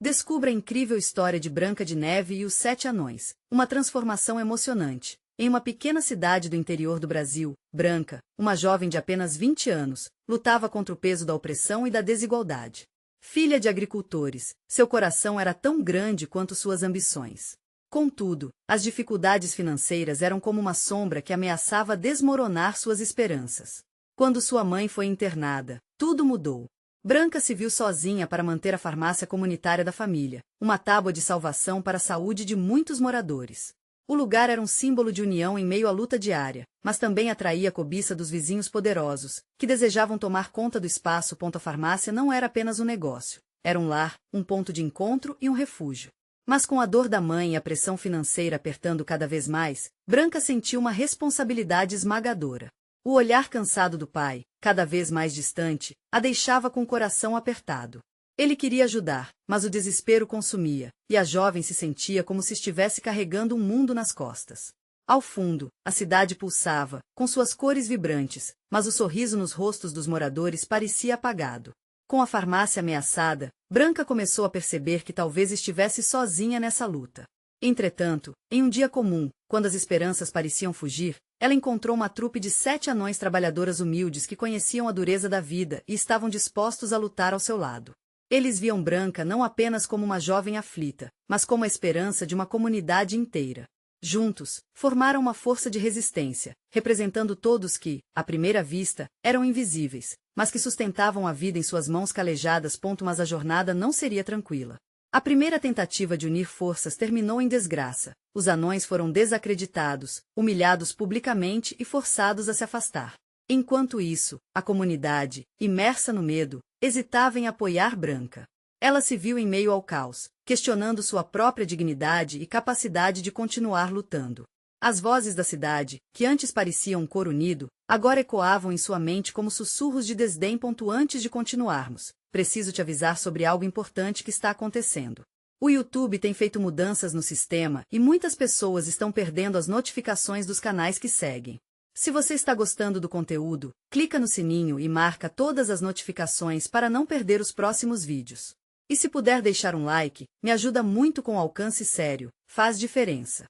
Descubra a incrível história de Branca de Neve e os Sete Anões, uma transformação emocionante. Em uma pequena cidade do interior do Brasil, Branca, uma jovem de apenas 20 anos, lutava contra o peso da opressão e da desigualdade. Filha de agricultores, seu coração era tão grande quanto suas ambições. Contudo, as dificuldades financeiras eram como uma sombra que ameaçava desmoronar suas esperanças. Quando sua mãe foi internada, tudo mudou. Branca se viu sozinha para manter a farmácia comunitária da família, uma tábua de salvação para a saúde de muitos moradores. O lugar era um símbolo de união em meio à luta diária, mas também atraía a cobiça dos vizinhos poderosos, que desejavam tomar conta do espaço. A farmácia não era apenas um negócio, era um lar, um ponto de encontro e um refúgio. Mas com a dor da mãe e a pressão financeira apertando cada vez mais, Branca sentiu uma responsabilidade esmagadora. O olhar cansado do pai, cada vez mais distante, a deixava com o coração apertado. Ele queria ajudar, mas o desespero consumia, e a jovem se sentia como se estivesse carregando um mundo nas costas. Ao fundo, a cidade pulsava, com suas cores vibrantes, mas o sorriso nos rostos dos moradores parecia apagado. Com a farmácia ameaçada, Branca começou a perceber que talvez estivesse sozinha nessa luta. Entretanto, em um dia comum, quando as esperanças pareciam fugir, ela encontrou uma trupe de 7 anões trabalhadoras humildes que conheciam a dureza da vida e estavam dispostos a lutar ao seu lado. Eles viam Branca não apenas como uma jovem aflita, mas como a esperança de uma comunidade inteira. Juntos, formaram uma força de resistência, representando todos que, à primeira vista, eram invisíveis, mas que sustentavam a vida em suas mãos calejadas. Mas a jornada não seria tranquila. A primeira tentativa de unir forças terminou em desgraça. Os anões foram desacreditados, humilhados publicamente e forçados a se afastar. Enquanto isso, a comunidade, imersa no medo, hesitava em apoiar Branca. Ela se viu em meio ao caos, questionando sua própria dignidade e capacidade de continuar lutando. As vozes da cidade, que antes pareciam um coro unido, agora ecoavam em sua mente como sussurros de desdém. Antes de continuarmos, preciso te avisar sobre algo importante que está acontecendo. O YouTube tem feito mudanças no sistema e muitas pessoas estão perdendo as notificações dos canais que seguem. Se você está gostando do conteúdo, clica no sininho e marca todas as notificações para não perder os próximos vídeos. E se puder deixar um like, me ajuda muito com alcance sério, faz diferença.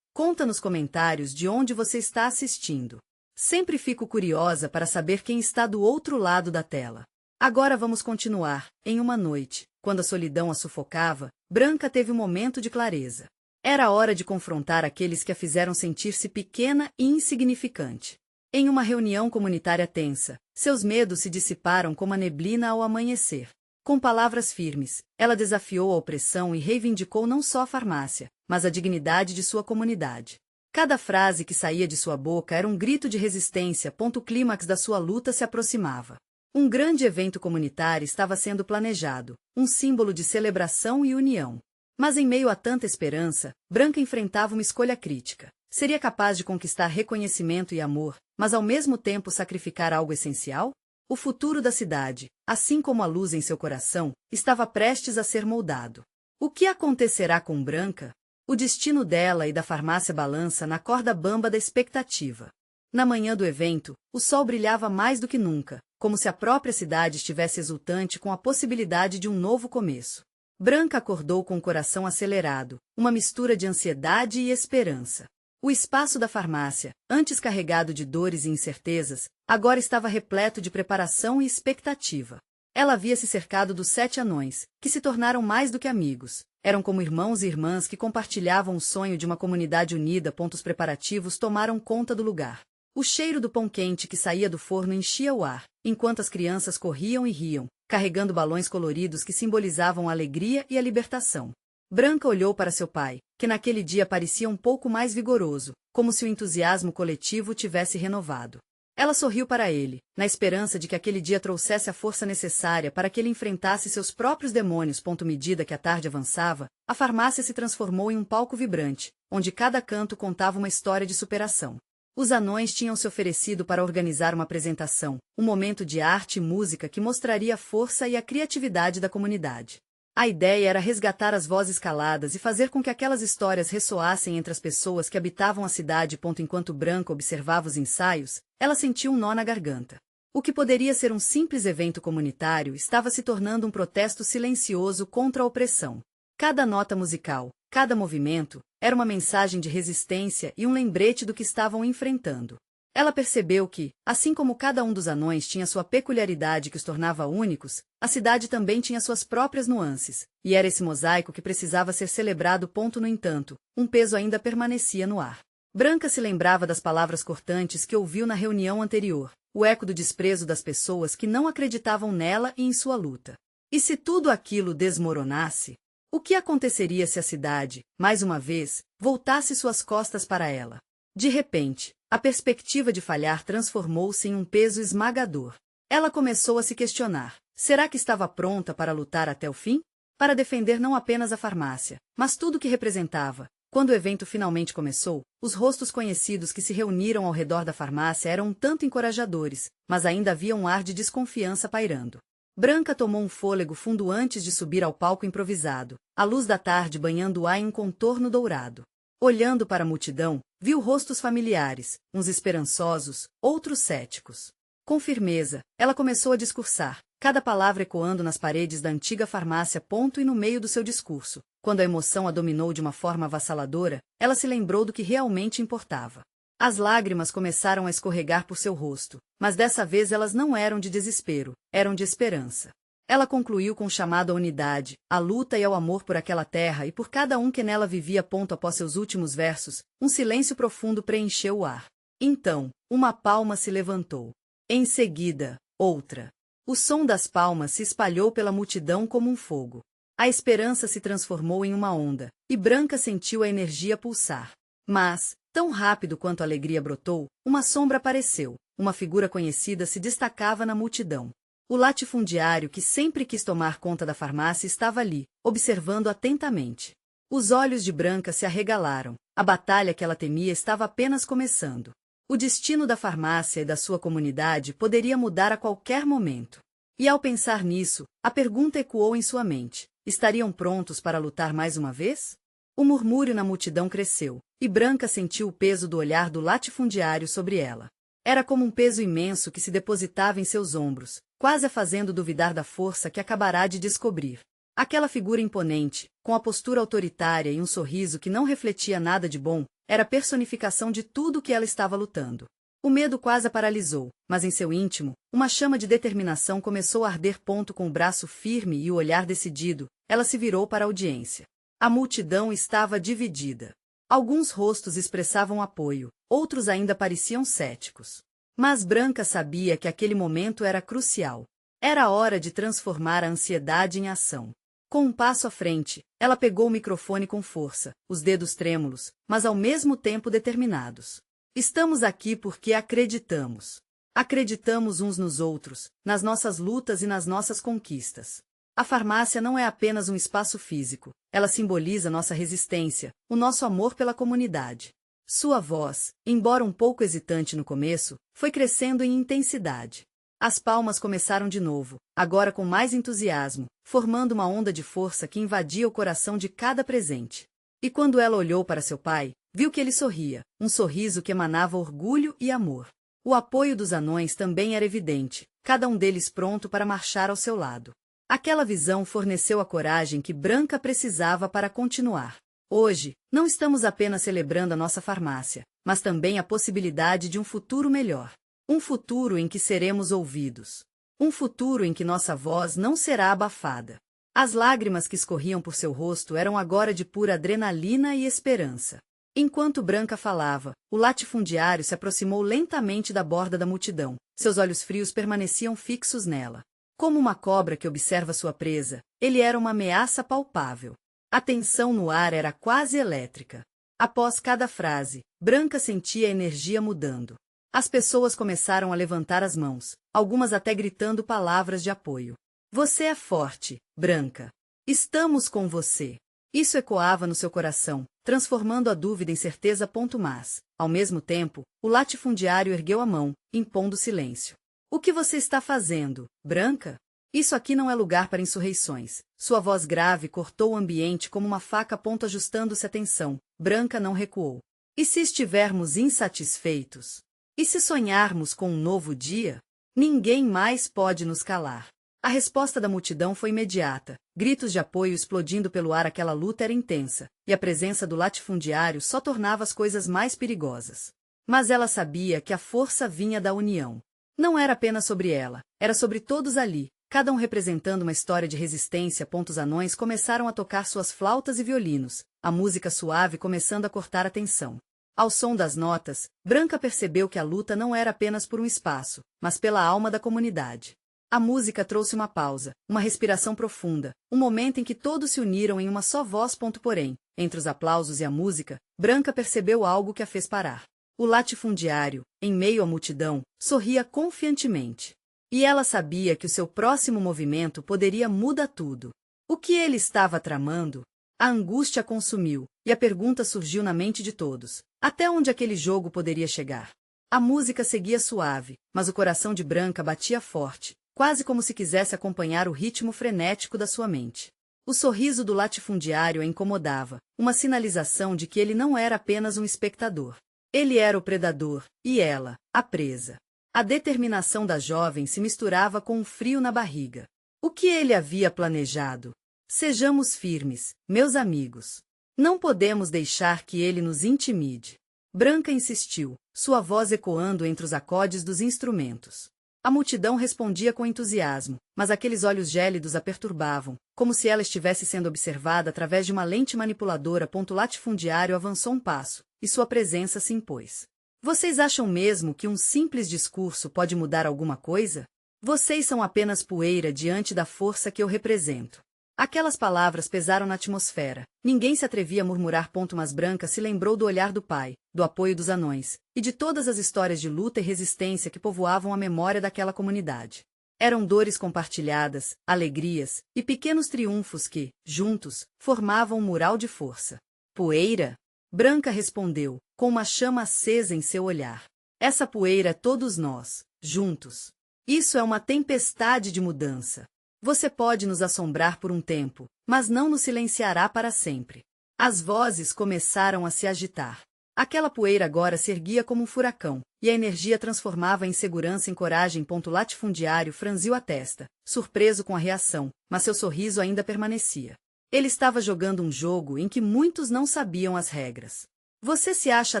Conta nos comentários de onde você está assistindo. Sempre fico curiosa para saber quem está do outro lado da tela. Agora vamos continuar. Em uma noite, quando a solidão a sufocava, Branca teve um momento de clareza. Era hora de confrontar aqueles que a fizeram sentir-se pequena e insignificante. Em uma reunião comunitária tensa, seus medos se dissiparam como a neblina ao amanhecer. Com palavras firmes, ela desafiou a opressão e reivindicou não só a farmácia, mas a dignidade de sua comunidade. Cada frase que saía de sua boca era um grito de resistência. O clímax da sua luta se aproximava. Um grande evento comunitário estava sendo planejado, um símbolo de celebração e união. Mas em meio a tanta esperança, Branca enfrentava uma escolha crítica. Seria capaz de conquistar reconhecimento e amor, mas ao mesmo tempo sacrificar algo essencial? O futuro da cidade, assim como a luz em seu coração, estava prestes a ser moldado. O que acontecerá com Branca? O destino dela e da farmácia balança na corda bamba da expectativa. Na manhã do evento, o sol brilhava mais do que nunca, como se a própria cidade estivesse exultante com a possibilidade de um novo começo. Branca acordou com o coração acelerado, uma mistura de ansiedade e esperança. O espaço da farmácia, antes carregado de dores e incertezas, agora estava repleto de preparação e expectativa. Ela havia se cercado dos 7 anões, que se tornaram mais do que amigos. Eram como irmãos e irmãs que compartilhavam o sonho de uma comunidade unida. Os preparativos tomaram conta do lugar. O cheiro do pão quente que saía do forno enchia o ar, enquanto as crianças corriam e riam, carregando balões coloridos que simbolizavam a alegria e a libertação. Branca olhou para seu pai, que naquele dia parecia um pouco mais vigoroso, como se o entusiasmo coletivo tivesse renovado. Ela sorriu para ele, na esperança de que aquele dia trouxesse a força necessária para que ele enfrentasse seus próprios demônios. À medida que a tarde avançava, a farmácia se transformou em um palco vibrante, onde cada canto contava uma história de superação. Os anões tinham se oferecido para organizar uma apresentação, um momento de arte e música que mostraria a força e a criatividade da comunidade. A ideia era resgatar as vozes caladas e fazer com que aquelas histórias ressoassem entre as pessoas que habitavam a cidade. Enquanto Branca observava os ensaios, ela sentiu um nó na garganta. O que poderia ser um simples evento comunitário estava se tornando um protesto silencioso contra a opressão. Cada nota musical, cada movimento, era uma mensagem de resistência e um lembrete do que estavam enfrentando. Ela percebeu que, assim como cada um dos anões tinha sua peculiaridade que os tornava únicos, a cidade também tinha suas próprias nuances, e era esse mosaico que precisava ser celebrado. No entanto, um peso ainda permanecia no ar. Branca se lembrava das palavras cortantes que ouviu na reunião anterior, o eco do desprezo das pessoas que não acreditavam nela e em sua luta. E se tudo aquilo desmoronasse? O que aconteceria se a cidade, mais uma vez, voltasse suas costas para ela? De repente, a perspectiva de falhar transformou-se em um peso esmagador. Ela começou a se questionar: será que estava pronta para lutar até o fim? Para defender não apenas a farmácia, mas tudo o que representava. Quando o evento finalmente começou, os rostos conhecidos que se reuniram ao redor da farmácia eram um tanto encorajadores, mas ainda havia um ar de desconfiança pairando. Branca tomou um fôlego fundo antes de subir ao palco improvisado, a luz da tarde banhando o ar em um contorno dourado. Olhando para a multidão, viu rostos familiares, uns esperançosos, outros céticos. Com firmeza, ela começou a discursar, cada palavra ecoando nas paredes da antiga farmácia. E no meio do seu discurso, quando a emoção a dominou de uma forma avassaladora, ela se lembrou do que realmente importava. As lágrimas começaram a escorregar por seu rosto, mas dessa vez elas não eram de desespero, eram de esperança. Ela concluiu com um chamado à unidade, à luta e ao amor por aquela terra e por cada um que nela vivia. Após seus últimos versos, um silêncio profundo preencheu o ar. Então, uma palma se levantou. Em seguida, outra. O som das palmas se espalhou pela multidão como um fogo. A esperança se transformou em uma onda, e Branca sentiu a energia pulsar. Mas, tão rápido quanto a alegria brotou, uma sombra apareceu, uma figura conhecida se destacava na multidão. O latifundiário que sempre quis tomar conta da farmácia estava ali, observando atentamente. Os olhos de Branca se arregalaram. A batalha que ela temia estava apenas começando. O destino da farmácia e da sua comunidade poderia mudar a qualquer momento. E ao pensar nisso, a pergunta ecoou em sua mente: estariam prontos para lutar mais uma vez? O murmúrio na multidão cresceu, e Branca sentiu o peso do olhar do latifundiário sobre ela. Era como um peso imenso que se depositava em seus ombros, quase a fazendo duvidar da força que acabará de descobrir. Aquela figura imponente, com a postura autoritária e um sorriso que não refletia nada de bom, era a personificação de tudo o que ela estava lutando. O medo quase a paralisou, mas em seu íntimo, uma chama de determinação começou a arder. Com o braço firme e o olhar decidido, ela se virou para a audiência. A multidão estava dividida. Alguns rostos expressavam apoio, outros ainda pareciam céticos. Mas Branca sabia que aquele momento era crucial. Era hora de transformar a ansiedade em ação. Com um passo à frente, ela pegou o microfone com força, os dedos trêmulos, mas ao mesmo tempo determinados. Estamos aqui porque acreditamos. Acreditamos uns nos outros, nas nossas lutas e nas nossas conquistas. A farmácia não é apenas um espaço físico, ela simboliza nossa resistência, o nosso amor pela comunidade. Sua voz, embora um pouco hesitante no começo, foi crescendo em intensidade. As palmas começaram de novo, agora com mais entusiasmo, formando uma onda de força que invadia o coração de cada presente. E quando ela olhou para seu pai, viu que ele sorria, um sorriso que emanava orgulho e amor. O apoio dos anões também era evidente, cada um deles pronto para marchar ao seu lado. Aquela visão forneceu a coragem que Branca precisava para continuar. Hoje, não estamos apenas celebrando a nossa farmácia, mas também a possibilidade de um futuro melhor. Um futuro em que seremos ouvidos. Um futuro em que nossa voz não será abafada. As lágrimas que escorriam por seu rosto eram agora de pura adrenalina e esperança. Enquanto Branca falava, o latifundiário se aproximou lentamente da borda da multidão. Seus olhos frios permaneciam fixos nela. Como uma cobra que observa sua presa, ele era uma ameaça palpável. A tensão no ar era quase elétrica. Após cada frase, Branca sentia a energia mudando. As pessoas começaram a levantar as mãos, algumas até gritando palavras de apoio. Você é forte, Branca. Estamos com você. Isso ecoava no seu coração, transformando a dúvida em certeza. Mas, ao mesmo tempo, o latifundiário ergueu a mão, impondo silêncio. O que você está fazendo, Branca? Isso aqui não é lugar para insurreições. Sua voz grave cortou o ambiente como uma faca. Ajustando-se a tensão, Branca não recuou. E se estivermos insatisfeitos? E se sonharmos com um novo dia? Ninguém mais pode nos calar. A resposta da multidão foi imediata. Gritos de apoio explodindo pelo ar. Aquela luta era intensa, e a presença do latifundiário só tornava as coisas mais perigosas. Mas ela sabia que a força vinha da união. Não era apenas sobre ela, era sobre todos ali, cada um representando uma história de resistência. Os anões começaram a tocar suas flautas e violinos, a música suave começando a cortar a tensão. Ao som das notas, Branca percebeu que a luta não era apenas por um espaço, mas pela alma da comunidade. A música trouxe uma pausa, uma respiração profunda, um momento em que todos se uniram em uma só voz. Porém, entre os aplausos e a música, Branca percebeu algo que a fez parar. O latifundiário, em meio à multidão, sorria confiantemente. E ela sabia que o seu próximo movimento poderia mudar tudo. O que ele estava tramando? A angústia consumiu, e a pergunta surgiu na mente de todos: até onde aquele jogo poderia chegar? A música seguia suave, mas o coração de Branca batia forte, quase como se quisesse acompanhar o ritmo frenético da sua mente. O sorriso do latifundiário a incomodava, uma sinalização de que ele não era apenas um espectador. Ele era o predador, e ela, a presa. A determinação da jovem se misturava com um frio na barriga. O que ele havia planejado? Sejamos firmes, meus amigos. Não podemos deixar que ele nos intimide. Branca insistiu, sua voz ecoando entre os acordes dos instrumentos. A multidão respondia com entusiasmo, mas aqueles olhos gélidos a perturbavam, como se ela estivesse sendo observada através de uma lente manipuladora. O latifundiário avançou um passo, e sua presença se impôs. Vocês acham mesmo que um simples discurso pode mudar alguma coisa? Vocês são apenas poeira diante da força que eu represento. Aquelas palavras pesaram na atmosfera. Ninguém se atrevia a murmurar. Mas Branca se lembrou do olhar do pai, do apoio dos anões, e de todas as histórias de luta e resistência que povoavam a memória daquela comunidade. Eram dores compartilhadas, alegrias e pequenos triunfos que, juntos, formavam um mural de força. Poeira? Branca respondeu, com uma chama acesa em seu olhar. Essa poeira é todos nós, juntos. Isso é uma tempestade de mudança. Você pode nos assombrar por um tempo, mas não nos silenciará para sempre. As vozes começaram a se agitar. Aquela poeira agora se erguia como um furacão, e a energia transformava a insegurança em coragem. O latifundiário franziu a testa, surpreso com a reação, mas seu sorriso ainda permanecia. Ele estava jogando um jogo em que muitos não sabiam as regras. Você se acha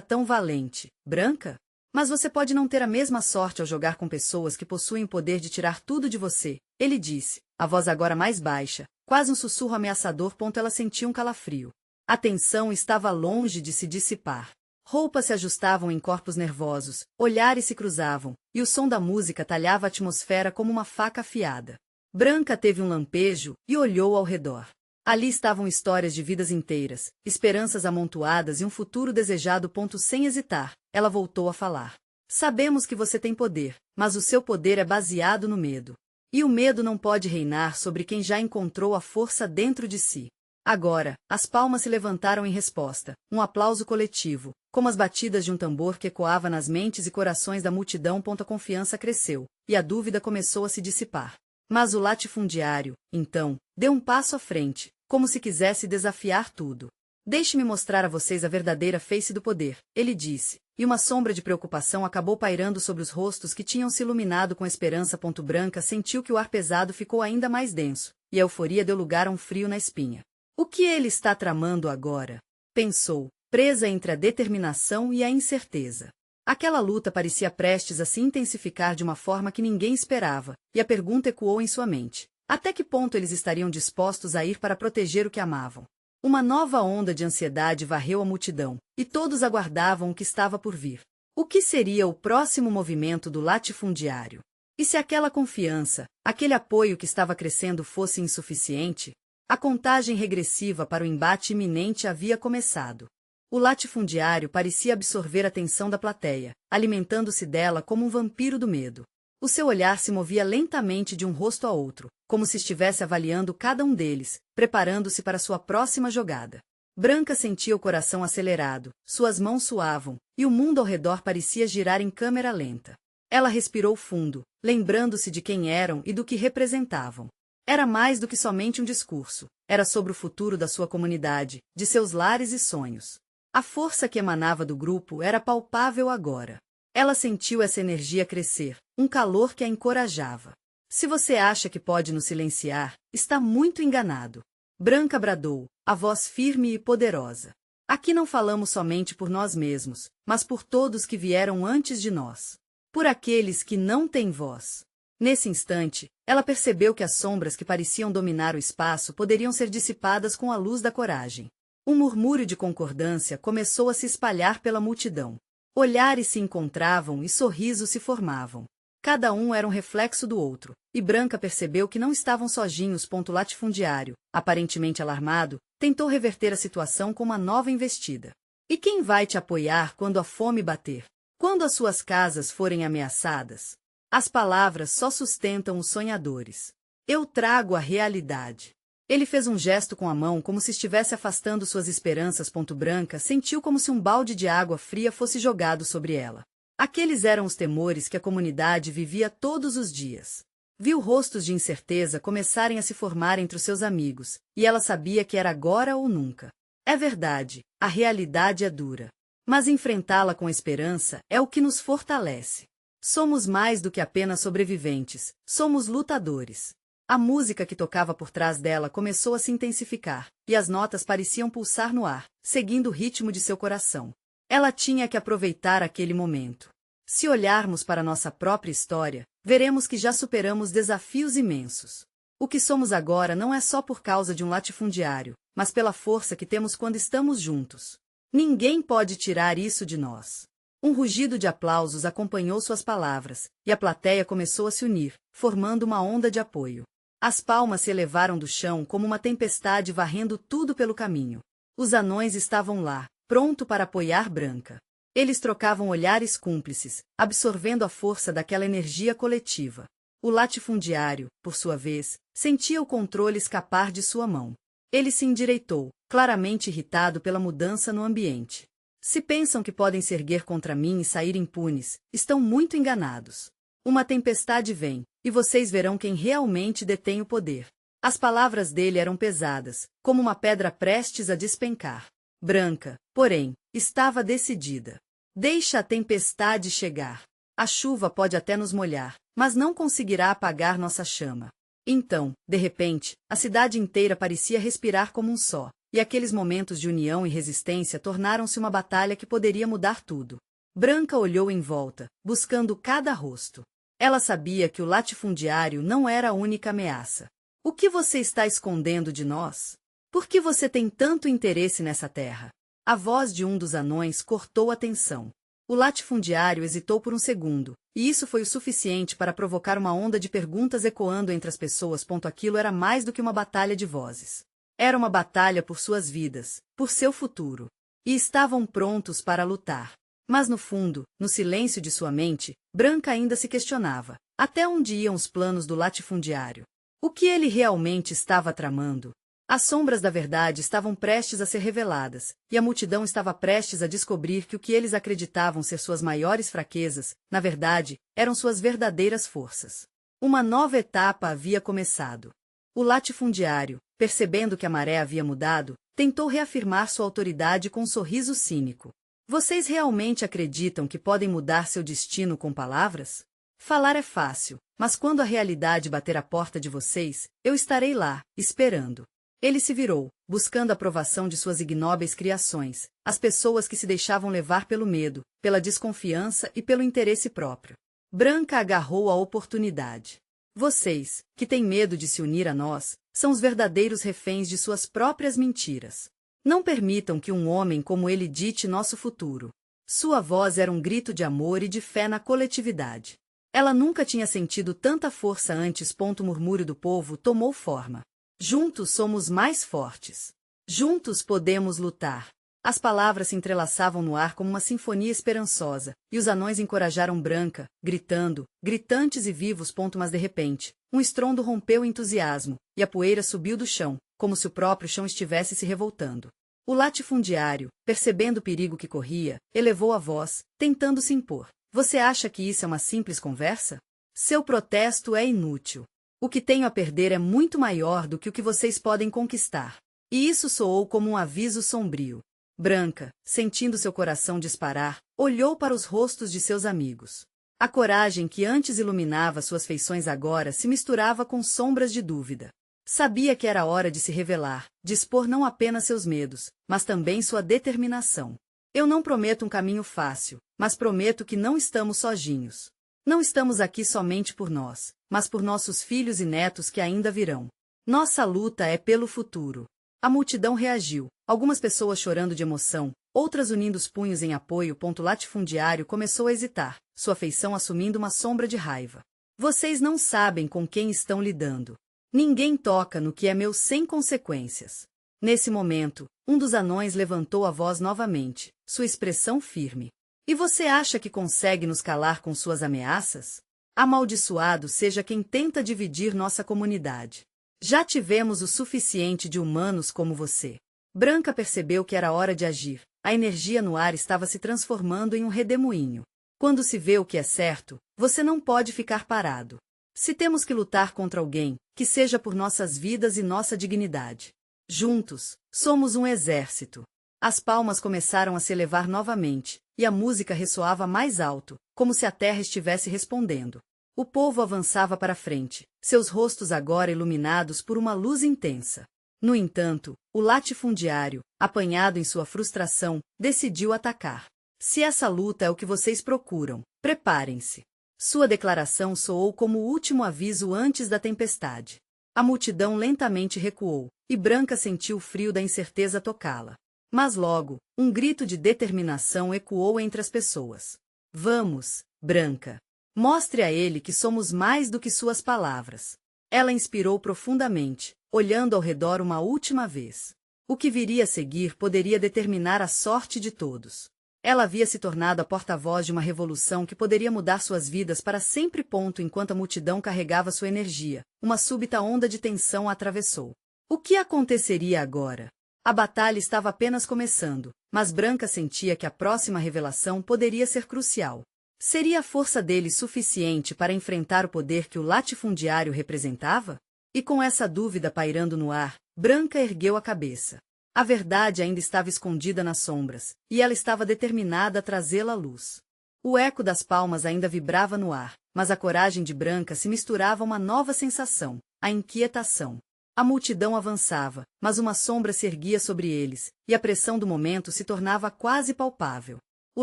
tão valente, Branca? Mas você pode não ter a mesma sorte ao jogar com pessoas que possuem o poder de tirar tudo de você, ele disse, a voz agora mais baixa, quase um sussurro ameaçador. Ela sentiu um calafrio. A tensão estava longe de se dissipar. Roupas se ajustavam em corpos nervosos, olhares se cruzavam, e o som da música talhava a atmosfera como uma faca afiada. Branca teve um lampejo e olhou ao redor. Ali estavam histórias de vidas inteiras, esperanças amontoadas e um futuro desejado. Sem hesitar, ela voltou a falar. Sabemos que você tem poder, mas o seu poder é baseado no medo. E o medo não pode reinar sobre quem já encontrou a força dentro de si. Agora, as palmas se levantaram em resposta, um aplauso coletivo, como as batidas de um tambor que ecoava nas mentes e corações da multidão. A confiança cresceu, e a dúvida começou a se dissipar. Mas o latifundiário, então, deu um passo à frente, como se quisesse desafiar tudo. Deixe-me mostrar a vocês a verdadeira face do poder, ele disse, e uma sombra de preocupação acabou pairando sobre os rostos que tinham se iluminado com esperança. Branca sentiu que o ar pesado ficou ainda mais denso, e a euforia deu lugar a um frio na espinha. O que ele está tramando agora? Pensou, presa entre a determinação e a incerteza. Aquela luta parecia prestes a se intensificar de uma forma que ninguém esperava, e a pergunta ecoou em sua mente. Até que ponto eles estariam dispostos a ir para proteger o que amavam? Uma nova onda de ansiedade varreu a multidão, e todos aguardavam o que estava por vir. O que seria o próximo movimento do latifundiário? E se aquela confiança, aquele apoio que estava crescendo fosse insuficiente? A contagem regressiva para o embate iminente havia começado. O latifundiário parecia absorver a atenção da plateia, alimentando-se dela como um vampiro do medo. O seu olhar se movia lentamente de um rosto a outro, como se estivesse avaliando cada um deles, preparando-se para sua próxima jogada. Branca sentia o coração acelerado, suas mãos suavam, e o mundo ao redor parecia girar em câmera lenta. Ela respirou fundo, lembrando-se de quem eram e do que representavam. Era mais do que somente um discurso, era sobre o futuro da sua comunidade, de seus lares e sonhos. A força que emanava do grupo era palpável agora. Ela sentiu essa energia crescer, um calor que a encorajava. Se você acha que pode nos silenciar, está muito enganado. Branca bradou, a voz firme e poderosa. Aqui não falamos somente por nós mesmos, mas por todos que vieram antes de nós. Por aqueles que não têm voz. Nesse instante, ela percebeu que as sombras que pareciam dominar o espaço poderiam ser dissipadas com a luz da coragem. Um murmúrio de concordância começou a se espalhar pela multidão. Olhares se encontravam e sorrisos se formavam. Cada um era um reflexo do outro, e Branca percebeu que não estavam sozinhos. Latifundiário, aparentemente alarmado, tentou reverter a situação com uma nova investida. E quem vai te apoiar quando a fome bater? Quando as suas casas forem ameaçadas? As palavras só sustentam os sonhadores. Eu trago a realidade. Ele fez um gesto com a mão como se estivesse afastando suas esperanças. Branca sentiu como se um balde de água fria fosse jogado sobre ela. Aqueles eram os temores que a comunidade vivia todos os dias. Viu rostos de incerteza começarem a se formar entre os seus amigos, e ela sabia que era agora ou nunca. É verdade, a realidade é dura. Mas enfrentá-la com esperança é o que nos fortalece. Somos mais do que apenas sobreviventes, somos lutadores. A música que tocava por trás dela começou a se intensificar, e as notas pareciam pulsar no ar, seguindo o ritmo de seu coração. Ela tinha que aproveitar aquele momento. Se olharmos para nossa própria história, veremos que já superamos desafios imensos. O que somos agora não é só por causa de um latifundiário, mas pela força que temos quando estamos juntos. Ninguém pode tirar isso de nós. Um rugido de aplausos acompanhou suas palavras, e a plateia começou a se unir, formando uma onda de apoio. As palmas se elevaram do chão como uma tempestade varrendo tudo pelo caminho. Os anões estavam lá, pronto para apoiar Branca. Eles trocavam olhares cúmplices, absorvendo a força daquela energia coletiva. O latifundiário, por sua vez, sentia o controle escapar de sua mão. Ele se endireitou, claramente irritado pela mudança no ambiente. Se pensam que podem se erguer contra mim e sair impunes, estão muito enganados. Uma tempestade vem, e vocês verão quem realmente detém o poder. As palavras dele eram pesadas, como uma pedra prestes a despencar. Branca, porém, estava decidida. Deixa a tempestade chegar. A chuva pode até nos molhar, mas não conseguirá apagar nossa chama. Então, de repente, a cidade inteira parecia respirar como um só, e aqueles momentos de união e resistência tornaram-se uma batalha que poderia mudar tudo. Branca olhou em volta, buscando cada rosto. Ela sabia que o latifundiário não era a única ameaça. O que você está escondendo de nós? Por que você tem tanto interesse nessa terra? A voz de um dos anões cortou a tensão. O latifundiário hesitou por um segundo, e isso foi o suficiente para provocar uma onda de perguntas ecoando entre as pessoas. Aquilo era mais do que uma batalha de vozes. Era uma batalha por suas vidas, por seu futuro. E estavam prontos para lutar. Mas no fundo, no silêncio de sua mente, Branca ainda se questionava. Até onde iam os planos do latifundiário? O que ele realmente estava tramando? As sombras da verdade estavam prestes a ser reveladas, e a multidão estava prestes a descobrir que o que eles acreditavam ser suas maiores fraquezas, na verdade, eram suas verdadeiras forças. Uma nova etapa havia começado. O latifundiário, percebendo que a maré havia mudado, tentou reafirmar sua autoridade com um sorriso cínico. Vocês realmente acreditam que podem mudar seu destino com palavras? Falar é fácil, mas quando a realidade bater à porta de vocês, eu estarei lá, esperando. Ele se virou, buscando a aprovação de suas ignóbeis criações, as pessoas que se deixavam levar pelo medo, pela desconfiança e pelo interesse próprio. Branca agarrou a oportunidade. Vocês, que têm medo de se unir a nós, são os verdadeiros reféns de suas próprias mentiras. Não permitam que um homem como ele dite nosso futuro. Sua voz era um grito de amor e de fé na coletividade. Ela nunca tinha sentido tanta força antes. O murmúrio do povo tomou forma. Juntos somos mais fortes. Juntos podemos lutar. As palavras se entrelaçavam no ar como uma sinfonia esperançosa, e os anões encorajaram Branca, gritando, gritantes e vivos. Mas de repente, um estrondo rompeu o entusiasmo, e a poeira subiu do chão, como se o próprio chão estivesse se revoltando. O latifundiário, percebendo o perigo que corria, elevou a voz, tentando se impor. Você acha que isso é uma simples conversa? Seu protesto é inútil. O que tenho a perder é muito maior do que o que vocês podem conquistar. E isso soou como um aviso sombrio. Branca, sentindo seu coração disparar, olhou para os rostos de seus amigos. A coragem que antes iluminava suas feições agora se misturava com sombras de dúvida. Sabia que era hora de se revelar, de expor não apenas seus medos, mas também sua determinação. Eu não prometo um caminho fácil, mas prometo que não estamos sozinhos. Não estamos aqui somente por nós, mas por nossos filhos e netos que ainda virão. Nossa luta é pelo futuro. A multidão reagiu, algumas pessoas chorando de emoção, outras unindo os punhos em apoio. O latifundiário começou a hesitar, sua feição assumindo uma sombra de raiva. Vocês não sabem com quem estão lidando. Ninguém toca no que é meu sem consequências. Nesse momento, um dos anões levantou a voz novamente, sua expressão firme. E você acha que consegue nos calar com suas ameaças? Amaldiçoado seja quem tenta dividir nossa comunidade. Já tivemos o suficiente de humanos como você. Branca percebeu que era hora de agir. A energia no ar estava se transformando em um redemoinho. Quando se vê o que é certo, você não pode ficar parado. Se temos que lutar contra alguém, que seja por nossas vidas e nossa dignidade. Juntos, somos um exército. As palmas começaram a se elevar novamente, e a música ressoava mais alto, como se a terra estivesse respondendo. O povo avançava para frente, seus rostos agora iluminados por uma luz intensa. No entanto, o latifundiário, apanhado em sua frustração, decidiu atacar. Se essa luta é o que vocês procuram, preparem-se. Sua declaração soou como o último aviso antes da tempestade. A multidão lentamente recuou, e Branca sentiu o frio da incerteza tocá-la. Mas logo, um grito de determinação ecoou entre as pessoas. Vamos, Branca. Mostre a ele que somos mais do que suas palavras. Ela inspirou profundamente, olhando ao redor uma última vez. O que viria a seguir poderia determinar a sorte de todos. Ela havia se tornado a porta-voz de uma revolução que poderia mudar suas vidas para sempre. Enquanto a multidão carregava sua energia, uma súbita onda de tensão a atravessou. O que aconteceria agora? A batalha estava apenas começando, mas Branca sentia que a próxima revelação poderia ser crucial. Seria a força dele suficiente para enfrentar o poder que o latifundiário representava? E com essa dúvida pairando no ar, Branca ergueu a cabeça. A verdade ainda estava escondida nas sombras, e ela estava determinada a trazê-la à luz. O eco das palmas ainda vibrava no ar, mas a coragem de Branca se misturava a uma nova sensação, a inquietação. A multidão avançava, mas uma sombra se erguia sobre eles, e a pressão do momento se tornava quase palpável. O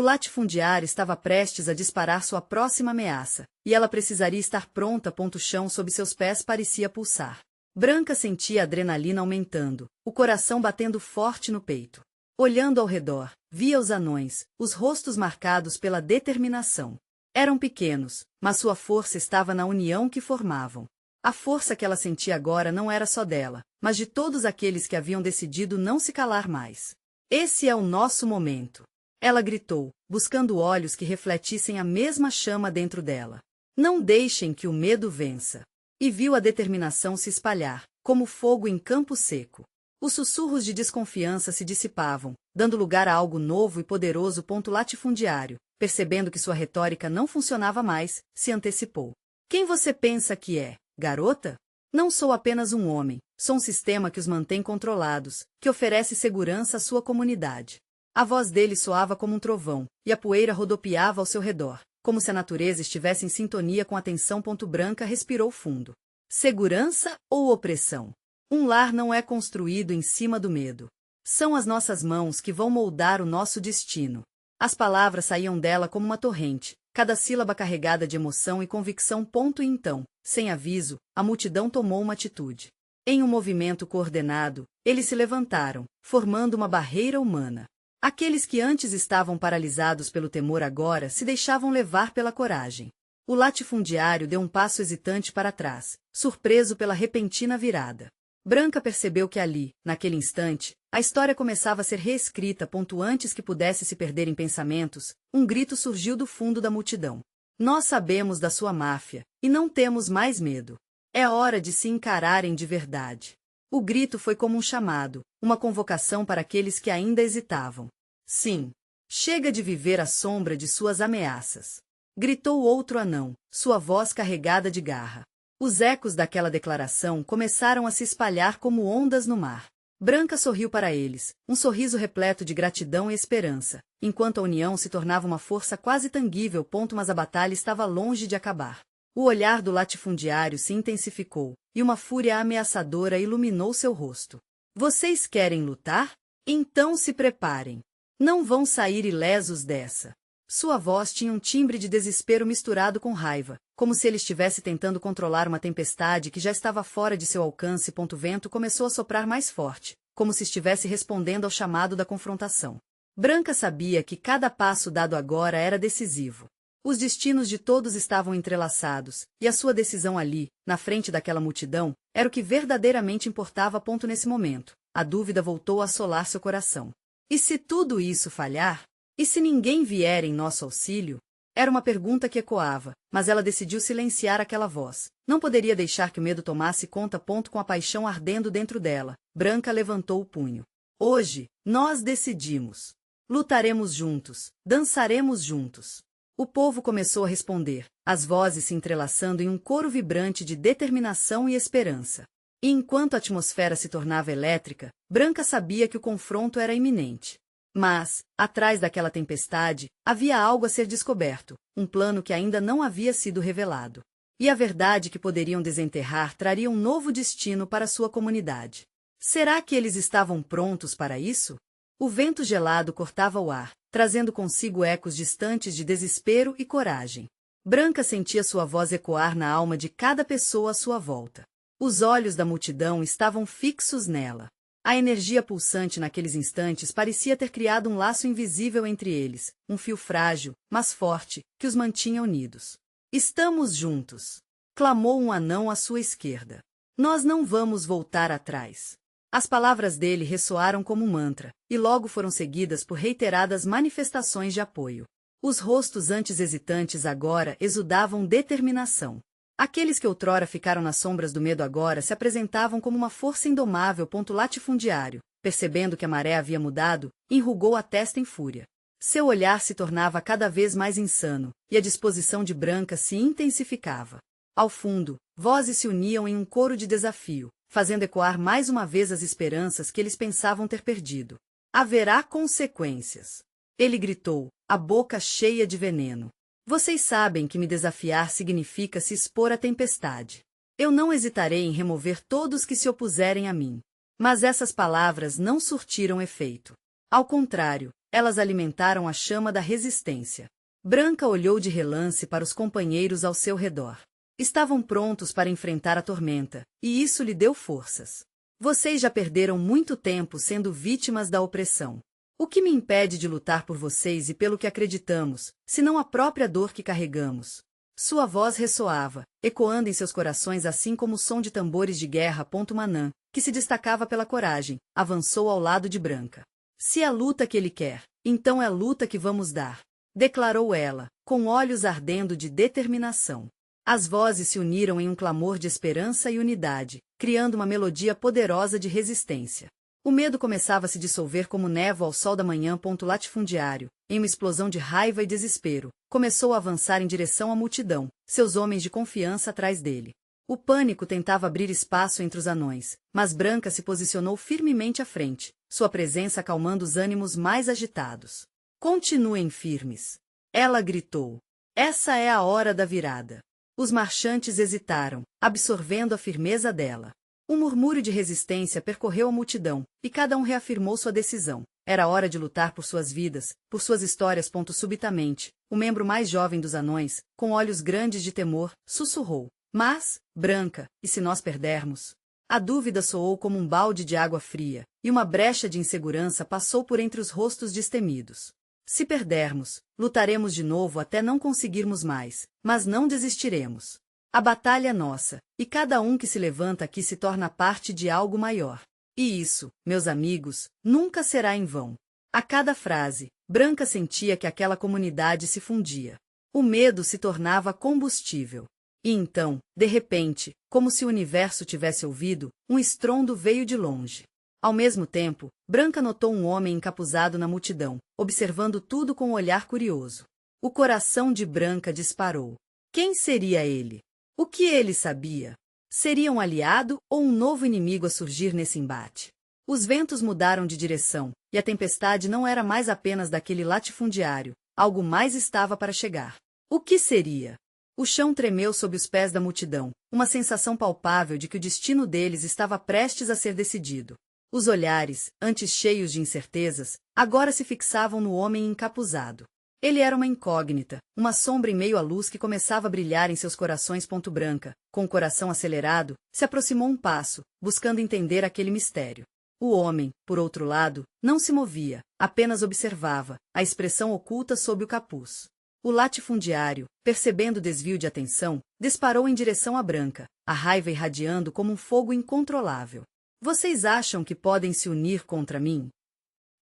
latifundiário estava prestes a disparar sua próxima ameaça, e ela precisaria estar pronta. O chão sob seus pés parecia pulsar. Branca sentia a adrenalina aumentando, o coração batendo forte no peito. Olhando ao redor, via os anões, os rostos marcados pela determinação. Eram pequenos, mas sua força estava na união que formavam. A força que ela sentia agora não era só dela, mas de todos aqueles que haviam decidido não se calar mais. Esse é o nosso momento. Ela gritou, buscando olhos que refletissem a mesma chama dentro dela. Não deixem que o medo vença. E viu a determinação se espalhar, como fogo em campo seco. Os sussurros de desconfiança se dissipavam, dando lugar a algo novo e poderoso. Latifundiário, percebendo que sua retórica não funcionava mais, se antecipou. Quem você pensa que é, garota? Não sou apenas um homem, sou um sistema que os mantém controlados, que oferece segurança à sua comunidade. A voz dele soava como um trovão, e a poeira rodopiava ao seu redor, como se a natureza estivesse em sintonia com a tensão. Branca respirou fundo. Segurança ou opressão? Um lar não é construído em cima do medo. São as nossas mãos que vão moldar o nosso destino. As palavras saíam dela como uma torrente, cada sílaba carregada de emoção e convicção. E então, sem aviso, a multidão tomou uma atitude. Em um movimento coordenado, eles se levantaram, formando uma barreira humana. Aqueles que antes estavam paralisados pelo temor agora se deixavam levar pela coragem. O latifundiário deu um passo hesitante para trás, surpreso pela repentina virada. Branca percebeu que ali, naquele instante, a história começava a ser reescrita. Antes que pudesse se perder em pensamentos, um grito surgiu do fundo da multidão. Nós sabemos da sua máfia, e não temos mais medo. É hora de se encararem de verdade. O grito foi como um chamado, uma convocação para aqueles que ainda hesitavam. Sim, chega de viver à sombra de suas ameaças. Gritou outro anão, sua voz carregada de garra. Os ecos daquela declaração começaram a se espalhar como ondas no mar. Branca sorriu para eles, um sorriso repleto de gratidão e esperança, enquanto a união se tornava uma força quase tangível. Mas a batalha estava longe de acabar. O olhar do latifundiário se intensificou, e uma fúria ameaçadora iluminou seu rosto. Vocês querem lutar? Então se preparem. Não vão sair ilesos dessa. Sua voz tinha um timbre de desespero misturado com raiva, como se ele estivesse tentando controlar uma tempestade que já estava fora de seu alcance. O vento começou a soprar mais forte, como se estivesse respondendo ao chamado da confrontação. Branca sabia que cada passo dado agora era decisivo. Os destinos de todos estavam entrelaçados, e a sua decisão ali, na frente daquela multidão, era o que verdadeiramente importava. Nesse momento, a dúvida voltou a assolar seu coração. E se tudo isso falhar? E se ninguém vier em nosso auxílio? Era uma pergunta que ecoava, mas ela decidiu silenciar aquela voz. Não poderia deixar que o medo tomasse conta. Com a paixão ardendo dentro dela, Branca levantou o punho. Hoje, nós decidimos. Lutaremos juntos, dançaremos juntos. O povo começou a responder, as vozes se entrelaçando em um coro vibrante de determinação e esperança. E enquanto a atmosfera se tornava elétrica, Branca sabia que o confronto era iminente. Mas, atrás daquela tempestade, havia algo a ser descoberto, um plano que ainda não havia sido revelado. E a verdade que poderiam desenterrar traria um novo destino para sua comunidade. Será que eles estavam prontos para isso? O vento gelado cortava o ar, trazendo consigo ecos distantes de desespero e coragem. Branca sentia sua voz ecoar na alma de cada pessoa à sua volta. Os olhos da multidão estavam fixos nela. A energia pulsante naqueles instantes parecia ter criado um laço invisível entre eles, um fio frágil, mas forte, que os mantinha unidos. Estamos juntos! Clamou um anão à sua esquerda. Nós não vamos voltar atrás. As palavras dele ressoaram como um mantra, e logo foram seguidas por reiteradas manifestações de apoio. Os rostos antes hesitantes agora exudavam determinação. Aqueles que outrora ficaram nas sombras do medo agora se apresentavam como uma força indomável. Latifundiário, percebendo que a maré havia mudado, enrugou a testa em fúria. Seu olhar se tornava cada vez mais insano, e a disposição de Branca se intensificava. Ao fundo, vozes se uniam em um coro de desafio, fazendo ecoar mais uma vez as esperanças que eles pensavam ter perdido. Haverá consequências. Ele gritou, a boca cheia de veneno. Vocês sabem que me desafiar significa se expor à tempestade. Eu não hesitarei em remover todos que se opuserem a mim. Mas essas palavras não surtiram efeito. Ao contrário, elas alimentaram a chama da resistência. Branca olhou de relance para os companheiros ao seu redor. Estavam prontos para enfrentar a tormenta, e isso lhe deu forças. Vocês já perderam muito tempo sendo vítimas da opressão. O que me impede de lutar por vocês e pelo que acreditamos, senão a própria dor que carregamos? Sua voz ressoava, ecoando em seus corações assim como o som de tambores de guerra. Manã, que se destacava pela coragem, avançou ao lado de Branca. Se é a luta que ele quer, então é a luta que vamos dar, declarou ela, com olhos ardendo de determinação. As vozes se uniram em um clamor de esperança e unidade, criando uma melodia poderosa de resistência. O medo começava a se dissolver como névoa ao sol da manhã. Latifundiário, em uma explosão de raiva e desespero, começou a avançar em direção à multidão, seus homens de confiança atrás dele. O pânico tentava abrir espaço entre os anões, mas Branca se posicionou firmemente à frente, sua presença acalmando os ânimos mais agitados. Continuem firmes. Ela gritou. Essa é a hora da virada. Os marchantes hesitaram, absorvendo a firmeza dela. Um murmúrio de resistência percorreu a multidão, e cada um reafirmou sua decisão. Era hora de lutar por suas vidas, por suas histórias. Subitamente, o membro mais jovem dos anões, com olhos grandes de temor, sussurrou. Mas, Branca, e se nós perdermos? A dúvida soou como um balde de água fria, e uma brecha de insegurança passou por entre os rostos destemidos. Se perdermos, lutaremos de novo até não conseguirmos mais, mas não desistiremos. A batalha é nossa, e cada um que se levanta aqui se torna parte de algo maior. E isso, meus amigos, nunca será em vão. A cada frase, Branca sentia que aquela comunidade se fundia. O medo se tornava combustível. E então, de repente, como se o universo tivesse ouvido, um estrondo veio de longe. Ao mesmo tempo, Branca notou um homem encapuzado na multidão, observando tudo com um olhar curioso. O coração de Branca disparou. Quem seria ele? O que ele sabia? Seria um aliado ou um novo inimigo a surgir nesse embate? Os ventos mudaram de direção, e a tempestade não era mais apenas daquele latifundiário, algo mais estava para chegar. O que seria? O chão tremeu sob os pés da multidão, uma sensação palpável de que o destino deles estava prestes a ser decidido. Os olhares, antes cheios de incertezas, agora se fixavam no homem encapuzado. Ele era uma incógnita, uma sombra em meio à luz que começava a brilhar em seus corações. Branca, com o coração acelerado, se aproximou um passo, buscando entender aquele mistério. O homem, por outro lado, não se movia, apenas observava, a expressão oculta sob o capuz. O latifundiário, percebendo o desvio de atenção, disparou em direção à Branca, a raiva irradiando como um fogo incontrolável. Vocês acham que podem se unir contra mim?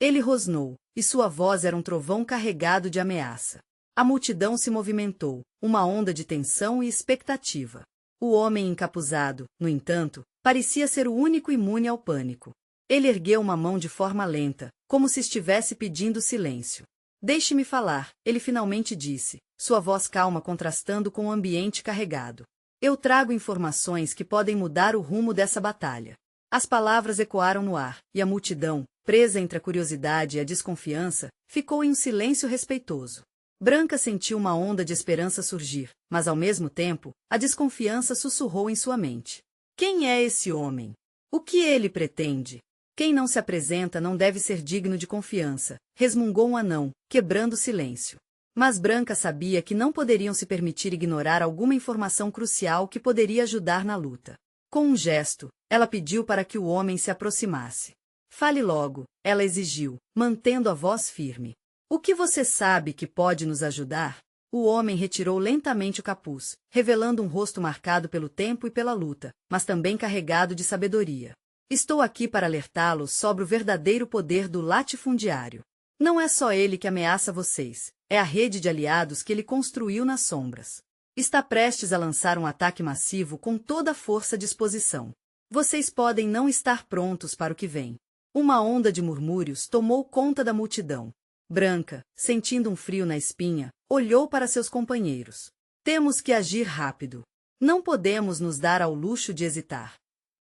Ele rosnou, e sua voz era um trovão carregado de ameaça. A multidão se movimentou, uma onda de tensão e expectativa. O homem encapuzado, no entanto, parecia ser o único imune ao pânico. Ele ergueu uma mão de forma lenta, como se estivesse pedindo silêncio. Deixe-me falar, ele finalmente disse, sua voz calma contrastando com o ambiente carregado. Eu trago informações que podem mudar o rumo dessa batalha. As palavras ecoaram no ar, e a multidão, presa entre a curiosidade e a desconfiança, ficou em um silêncio respeitoso. Branca sentiu uma onda de esperança surgir, mas ao mesmo tempo, a desconfiança sussurrou em sua mente. Quem é esse homem? O que ele pretende? Quem não se apresenta não deve ser digno de confiança, resmungou um anão, quebrando o silêncio. Mas Branca sabia que não poderiam se permitir ignorar alguma informação crucial que poderia ajudar na luta. Com um gesto, ela pediu para que o homem se aproximasse. Fale logo, ela exigiu, mantendo a voz firme. O que você sabe que pode nos ajudar? O homem retirou lentamente o capuz, revelando um rosto marcado pelo tempo e pela luta, mas também carregado de sabedoria. Estou aqui para alertá-los sobre o verdadeiro poder do latifundiário. Não é só ele que ameaça vocês, é a rede de aliados que ele construiu nas sombras. Está prestes a lançar um ataque massivo com toda a força à disposição. Vocês podem não estar prontos para o que vem. Uma onda de murmúrios tomou conta da multidão. Branca, sentindo um frio na espinha, olhou para seus companheiros. Temos que agir rápido. Não podemos nos dar ao luxo de hesitar.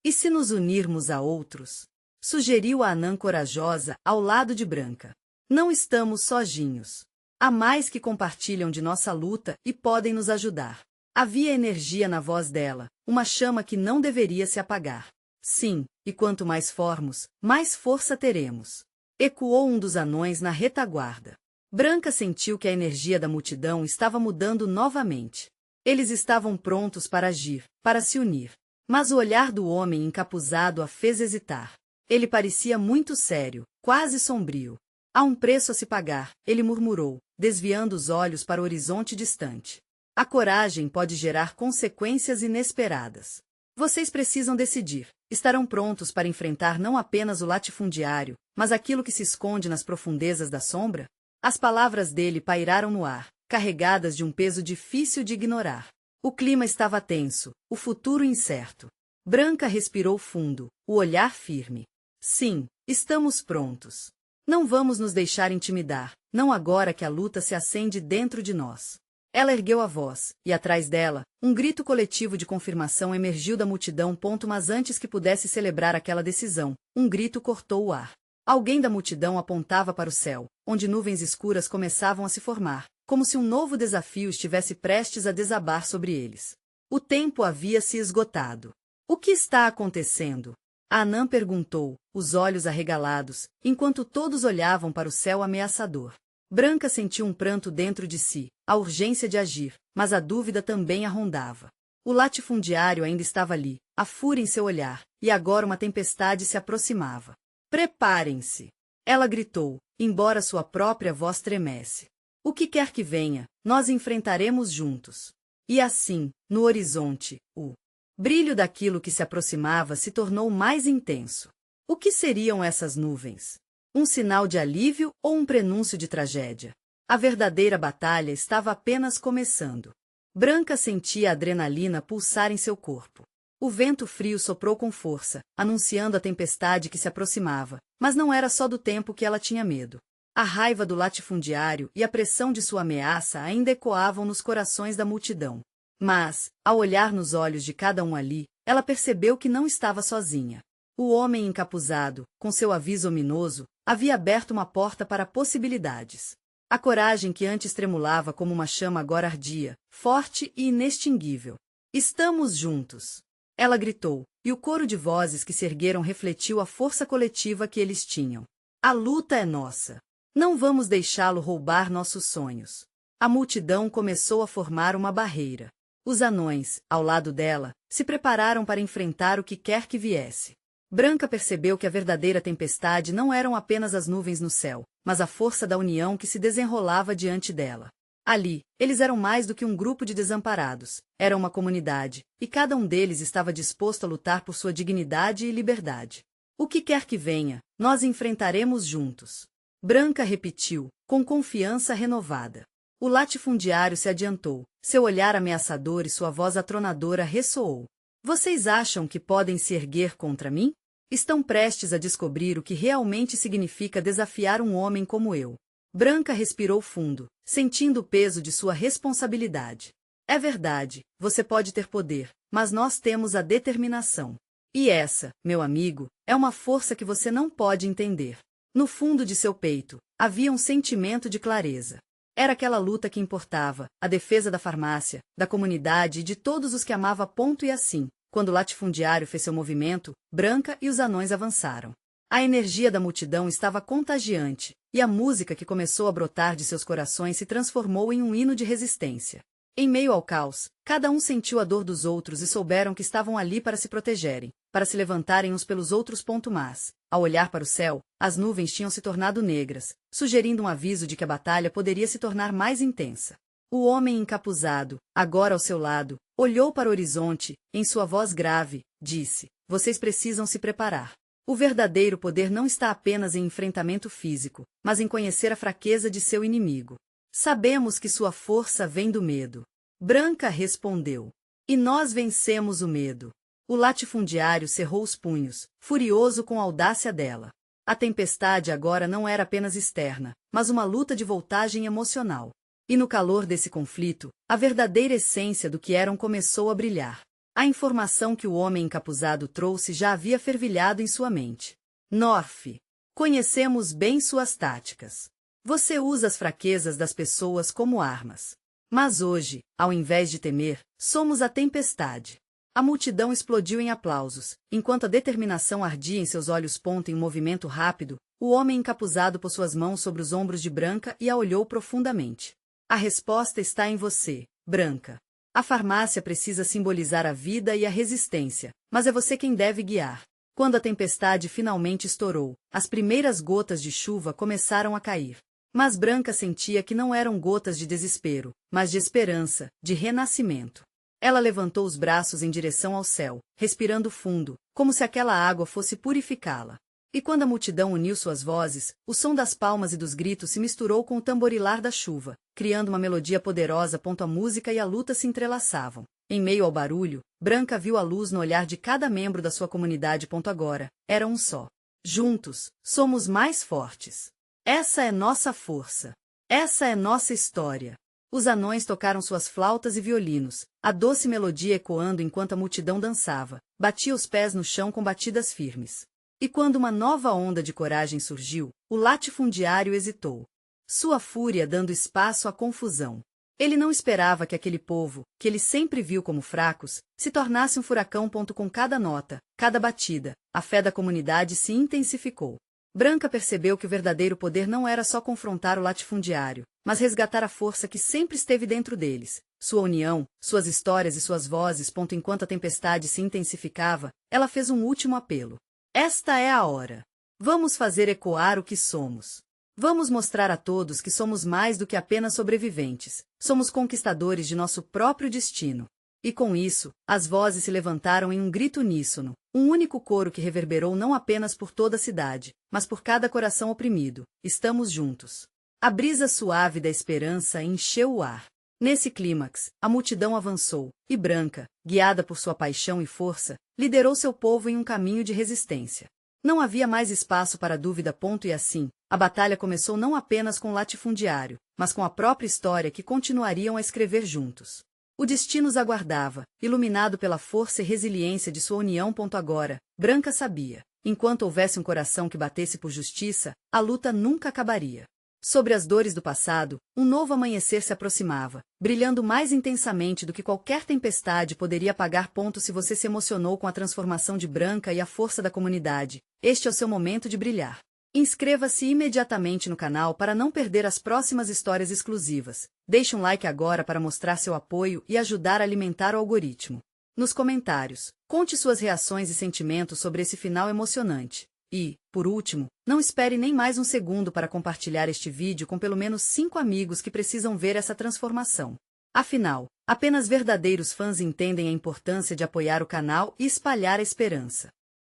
E se nos unirmos a outros? Sugeriu a anã corajosa, ao lado de Branca. Não estamos sozinhos. Há mais que compartilham de nossa luta e podem nos ajudar. Havia energia na voz dela, uma chama que não deveria se apagar. Sim, e quanto mais formos, mais força teremos. Ecoou um dos anões na retaguarda. Branca sentiu que a energia da multidão estava mudando novamente. Eles estavam prontos para agir, para se unir. Mas o olhar do homem encapuzado a fez hesitar. Ele parecia muito sério, quase sombrio. Há um preço a se pagar, ele murmurou, desviando os olhos para o horizonte distante. A coragem pode gerar consequências inesperadas. Vocês precisam decidir. Estarão prontos para enfrentar não apenas o latifundiário, mas aquilo que se esconde nas profundezas da sombra? As palavras dele pairaram no ar, carregadas de um peso difícil de ignorar. O clima estava tenso, o futuro incerto. Branca respirou fundo, o olhar firme. Sim, estamos prontos. Não vamos nos deixar intimidar, não agora que a luta se acende dentro de nós. Ela ergueu a voz, e atrás dela, um grito coletivo de confirmação emergiu da multidão. Mas antes que pudesse celebrar aquela decisão, um grito cortou o ar. Alguém da multidão apontava para o céu, onde nuvens escuras começavam a se formar, como se um novo desafio estivesse prestes a desabar sobre eles. O tempo havia se esgotado. O que está acontecendo? A anã perguntou, os olhos arregalados, enquanto todos olhavam para o céu ameaçador. Branca sentiu um pranto dentro de si, a urgência de agir, mas a dúvida também a rondava. O latifundiário ainda estava ali, a fúria em seu olhar, e agora uma tempestade se aproximava. Preparem-se! Ela gritou, embora sua própria voz tremesse. O que quer que venha, nós enfrentaremos juntos. E assim, no horizonte, o brilho daquilo que se aproximava se tornou mais intenso. O que seriam essas nuvens? Um sinal de alívio ou um prenúncio de tragédia? A verdadeira batalha estava apenas começando. Branca sentia a adrenalina pulsar em seu corpo. O vento frio soprou com força, anunciando a tempestade que se aproximava, mas não era só do tempo que ela tinha medo. A raiva do latifundiário e a pressão de sua ameaça ainda ecoavam nos corações da multidão. Mas, ao olhar nos olhos de cada um ali, ela percebeu que não estava sozinha. O homem encapuzado, com seu aviso ominoso, havia aberto uma porta para possibilidades. A coragem que antes tremulava como uma chama agora ardia, forte e inextinguível. Estamos juntos! Ela gritou, e o coro de vozes que se ergueram refletiu a força coletiva que eles tinham. A luta é nossa. Não vamos deixá-lo roubar nossos sonhos. A multidão começou a formar uma barreira. Os anões, ao lado dela, se prepararam para enfrentar o que quer que viesse. Branca percebeu que a verdadeira tempestade não eram apenas as nuvens no céu, mas a força da união que se desenrolava diante dela. Ali, eles eram mais do que um grupo de desamparados, era uma comunidade, e cada um deles estava disposto a lutar por sua dignidade e liberdade. O que quer que venha, nós enfrentaremos juntos. Branca repetiu, com confiança renovada. O latifundiário se adiantou, seu olhar ameaçador e sua voz atronadora ressoou. Vocês acham que podem se erguer contra mim? Estão prestes a descobrir o que realmente significa desafiar um homem como eu. Branca respirou fundo, sentindo o peso de sua responsabilidade. É verdade, você pode ter poder, mas nós temos a determinação. E essa, meu amigo, é uma força que você não pode entender. No fundo de seu peito, havia um sentimento de clareza. Era aquela luta que importava, a defesa da farmácia, da comunidade e de todos os que amava. Ponto e assim, quando o latifundiário fez seu movimento, Branca e os anões avançaram. A energia da multidão estava contagiante, e a música que começou a brotar de seus corações se transformou em um hino de resistência. Em meio ao caos, cada um sentiu a dor dos outros e souberam que estavam ali para se protegerem, para se levantarem uns pelos outros. Mas, ao olhar para o céu, as nuvens tinham se tornado negras, sugerindo um aviso de que a batalha poderia se tornar mais intensa. O homem encapuzado, agora ao seu lado, olhou para o horizonte, em sua voz grave, disse: "Vocês precisam se preparar. O verdadeiro poder não está apenas em enfrentamento físico, mas em conhecer a fraqueza de seu inimigo. Sabemos que sua força vem do medo." Branca respondeu. "E nós vencemos o medo." O latifundiário cerrou os punhos, furioso com a audácia dela. A tempestade agora não era apenas externa, mas uma luta de voltagem emocional. E no calor desse conflito, a verdadeira essência do que eram começou a brilhar. A informação que o homem encapuzado trouxe já havia fervilhado em sua mente. "Norf, conhecemos bem suas táticas. Você usa as fraquezas das pessoas como armas. Mas hoje, ao invés de temer, somos a tempestade." A multidão explodiu em aplausos, enquanto a determinação ardia em seus olhos. Em um movimento rápido, o homem encapuzado pôs suas mãos sobre os ombros de Branca e a olhou profundamente. "A resposta está em você, Branca. A farmácia precisa simbolizar a vida e a resistência, mas é você quem deve guiar." Quando a tempestade finalmente estourou, as primeiras gotas de chuva começaram a cair. Mas Branca sentia que não eram gotas de desespero, mas de esperança, de renascimento. Ela levantou os braços em direção ao céu, respirando fundo, como se aquela água fosse purificá-la. E quando a multidão uniu suas vozes, o som das palmas e dos gritos se misturou com o tamborilar da chuva, criando uma melodia poderosa. A música e a luta se entrelaçavam. Em meio ao barulho, Branca viu a luz no olhar de cada membro da sua comunidade. Agora, era um só. Juntos, somos mais fortes. Essa é nossa força. Essa é nossa história. Os anões tocaram suas flautas e violinos, a doce melodia ecoando enquanto a multidão dançava, batia os pés no chão com batidas firmes. E quando uma nova onda de coragem surgiu, o latifundiário hesitou. Sua fúria dando espaço à confusão. Ele não esperava que aquele povo, que ele sempre viu como fracos, se tornasse um furacão. Com cada nota, cada batida, a fé da comunidade se intensificou. Branca percebeu que o verdadeiro poder não era só confrontar o latifundiário, mas resgatar a força que sempre esteve dentro deles, sua união, suas histórias e suas vozes. Enquanto a tempestade se intensificava, ela fez um último apelo. "Esta é a hora. Vamos fazer ecoar o que somos. Vamos mostrar a todos que somos mais do que apenas sobreviventes, somos conquistadores de nosso próprio destino." E com isso, as vozes se levantaram em um grito uníssono, um único coro que reverberou não apenas por toda a cidade, mas por cada coração oprimido. "Estamos juntos." A brisa suave da esperança encheu o ar. Nesse clímax, a multidão avançou, e Branca, guiada por sua paixão e força, liderou seu povo em um caminho de resistência. Não havia mais espaço para dúvida. E assim, a batalha começou não apenas com o latifundiário, mas com a própria história que continuariam a escrever juntos. O destino os aguardava, iluminado pela força e resiliência de sua união. Agora, Branca sabia. Enquanto houvesse um coração que batesse por justiça, a luta nunca acabaria. Sobre as dores do passado, um novo amanhecer se aproximava, brilhando mais intensamente do que qualquer tempestade poderia apagar. Se você se emocionou com a transformação de Branca e a força da comunidade, este é o seu momento de brilhar. Inscreva-se imediatamente no canal para não perder as próximas histórias exclusivas. Deixe um like agora para mostrar seu apoio e ajudar a alimentar o algoritmo. Nos comentários, conte suas reações e sentimentos sobre esse final emocionante. E, por último, não espere nem mais um segundo para compartilhar este vídeo com pelo menos 5 amigos que precisam ver essa transformação. Afinal, apenas verdadeiros fãs entendem a importância de apoiar o canal e espalhar a esperança.